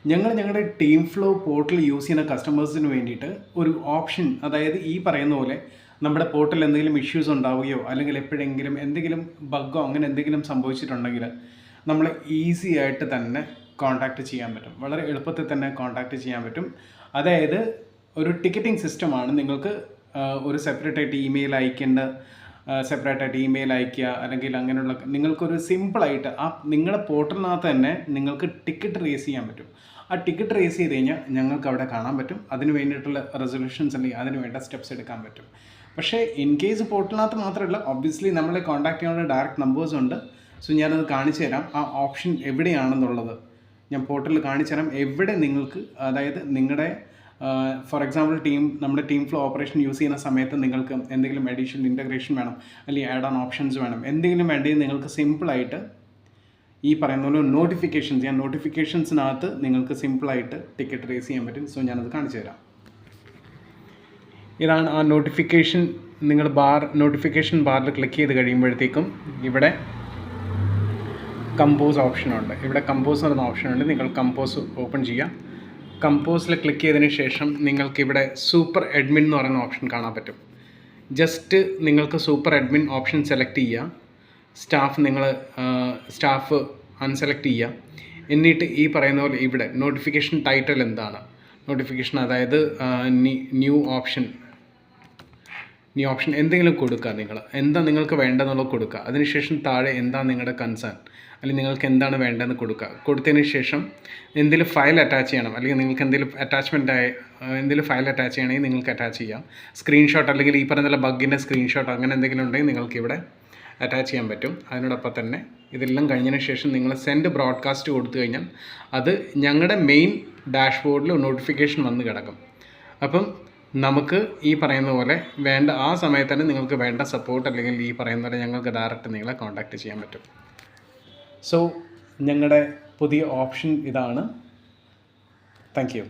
ഞങ്ങളുടെ team flow portal use ചെയ്യുന്ന കസ്റ്റമേഴ്സിന് വേണ്ടിയിട്ട് ഒരു ഓപ്ഷൻ, അതായത് ഈ പറയുന്ന പോലെ നമ്മുടെ പോർട്ടൽ എന്തെങ്കിലും ഇഷ്യൂസ് ഉണ്ടാവുകയോ അല്ലെങ്കിൽ എപ്പോഴെങ്കിലും എന്തെങ്കിലും ബഗ്ഗോ അങ്ങനെ എന്തെങ്കിലും സംഭവിച്ചിട്ടുണ്ടെങ്കിൽ നമ്മൾ ഈസി ആയിട്ട് തന്നെ കോൺടാക്റ്റ് ചെയ്യാൻ പറ്റും. വളരെ എളുപ്പത്തിൽ തന്നെ കോൺടാക്റ്റ് ചെയ്യാൻ പറ്റും. അതായത് ഒരു ടിക്കറ്റിംഗ് സിസ്റ്റമാണ്. നിങ്ങൾക്ക് ഒരു സെപ്പറേറ്റായിട്ട് ഇമെയിൽ അയക്കുക, അല്ലെങ്കിൽ അങ്ങനെയുള്ള നിങ്ങൾക്കൊരു സിമ്പിളായിട്ട് നിങ്ങളുടെ പോർട്ടലിനകത്ത് തന്നെ നിങ്ങൾക്ക് ടിക്കറ്റ് റേസ് ചെയ്യാൻ പറ്റും. ആ ടിക്കറ്റ് റേസ് ചെയ്ത് കഴിഞ്ഞാൽ ഞങ്ങൾക്ക് അവിടെ കാണാൻ പറ്റും. അതിന് വേണ്ടിയിട്ടുള്ള റെസൊല്യൂഷൻസ് അല്ലെങ്കിൽ അതിന് വേണ്ട സ്റ്റെപ്സ് എടുക്കാൻ പറ്റും. പക്ഷേ ഇൻ കേസ് പോർട്ടലിനകത്ത് മാത്രമല്ല, ഒബ്വിയസ്ലി നമ്മളെ കോൺടാക്ട് ചെയ്യാനുള്ള ഡയറക്റ്റ് നമ്പേഴ്സ് ഉണ്ട്. സോ ഞാനത് കാണിച്ചു തരാം. ആ ഓപ്ഷൻ എവിടെയാണെന്നുള്ളത് ഞാൻ പോർട്ടലിൽ കാണിച്ചു തരാം. എവിടെ നിങ്ങൾക്ക്, അതായത് നിങ്ങളുടെ ഫോർ എക്സാമ്പിൾ നമ്മുടെ ടീം ഫ്ലോ ഓപ്പറേഷൻ യൂസ് ചെയ്യുന്ന സമയത്ത് നിങ്ങൾക്ക് എന്തെങ്കിലും അഡീഷണൽ ഇൻ്റഗ്രേഷൻ വേണം, അല്ലെങ്കിൽ ആഡ് ഓൺ ഓപ്ഷൻസ് വേണം, എന്തെങ്കിലും വേണ്ടി നിങ്ങൾക്ക് സിമ്പിളായിട്ട് ഈ പറയുന്ന പോലെ നോട്ടിഫിക്കേഷൻസിനകത്ത് നിങ്ങൾക്ക് സിമ്പിളായിട്ട് ടിക്കറ്റ് റേസ് ചെയ്യാൻ പറ്റും. സോ ഞാനത് കാണിച്ചു തരാം. ഇതാണ് ആ നോട്ടിഫിക്കേഷൻ. നിങ്ങൾ നോട്ടിഫിക്കേഷൻ ബാറിൽ ക്ലിക്ക് ചെയ്ത് കഴിയുമ്പോഴത്തേക്കും ഇവിടെ കമ്പോസ് ഓപ്ഷനുണ്ട്. ഇവിടെ കമ്പോസ് എന്ന ഓപ്ഷനുണ്ട്. നിങ്ങൾ കമ്പോസ് ഓപ്പൺ ചെയ്യാം. കമ്പോസിൽ ക്ലിക്ക് ചെയ്തതിന് ശേഷം നിങ്ങൾക്കിവിടെ സൂപ്പർ അഡ്മിൻ എന്ന് പറയുന്ന ഓപ്ഷൻ കാണാൻ പറ്റും. ജസ്റ്റ് നിങ്ങൾക്ക് സൂപ്പർ അഡ്മിൻ ഓപ്ഷൻ സെലക്ട് ചെയ്യുക. സ്റ്റാഫ് അൺസെലക്ട് ചെയ്യുക. എന്നിട്ട് ഈ പറയുന്ന പോലെ ഇവിടെ നോട്ടിഫിക്കേഷൻ ടൈറ്റിൽ എന്താണ്, നോട്ടിഫിക്കേഷൻ അതായത് ന്യൂ ഓപ്ഷൻ എന്തെങ്കിലും കൊടുക്കുക. എന്താ നിങ്ങൾക്ക് വേണ്ടതെന്നുള്ളത് കൊടുക്കുക. അതിനുശേഷം താഴെ എന്താ നിങ്ങളുടെ കൺസേൺ, അല്ലെങ്കിൽ നിങ്ങൾക്ക് എന്താണ് വേണ്ടതെന്ന് കൊടുത്തതിന് ശേഷം എന്തെങ്കിലും ഫയൽ അറ്റാച്ച് ചെയ്യണം, അല്ലെങ്കിൽ നിങ്ങൾക്ക് എന്തെങ്കിലും ഫയൽ അറ്റാച്ച് ചെയ്യണമെങ്കിൽ നിങ്ങൾക്ക് അറ്റാച്ച് ചെയ്യാം. സ്ക്രീൻഷോട്ട് അല്ലെങ്കിൽ ഈ പറയുന്ന ബഗ്ഗിൻ്റെ സ്ക്രീൻഷോട്ട് അങ്ങനെ എന്തെങ്കിലും ഉണ്ടെങ്കിൽ നിങ്ങൾക്ക് ഇവിടെ അറ്റാച്ച് ചെയ്യാൻ പറ്റും. അതിനോടൊപ്പം തന്നെ ഇതെല്ലാം കഴിഞ്ഞതിന് ശേഷം നിങ്ങൾ സെൻഡ് ബ്രോഡ്കാസ്റ്റ് കൊടുത്തു കഴിഞ്ഞാൽ അത് ഞങ്ങളുടെ മെയിൻ ഡാഷ്ബോർഡിൽ നോട്ടിഫിക്കേഷൻ വന്ന് കിടക്കും. അപ്പം നമുക്ക് ഈ പറയുന്ന പോലെ വേണ്ട ആ സമയത്ത് തന്നെ നിങ്ങൾക്ക് വേണ്ട സപ്പോർട്ട് അല്ലെങ്കിൽ ഈ പറയുന്ന പോലെ ഞങ്ങൾക്ക് ഡയറക്റ്റ് നിങ്ങളെ കോൺടാക്റ്റ് ചെയ്യാൻ പറ്റും. സോ ഞങ്ങളുടെ പുതിയ ഓപ്ഷൻ ഇതാണ്. Thank you.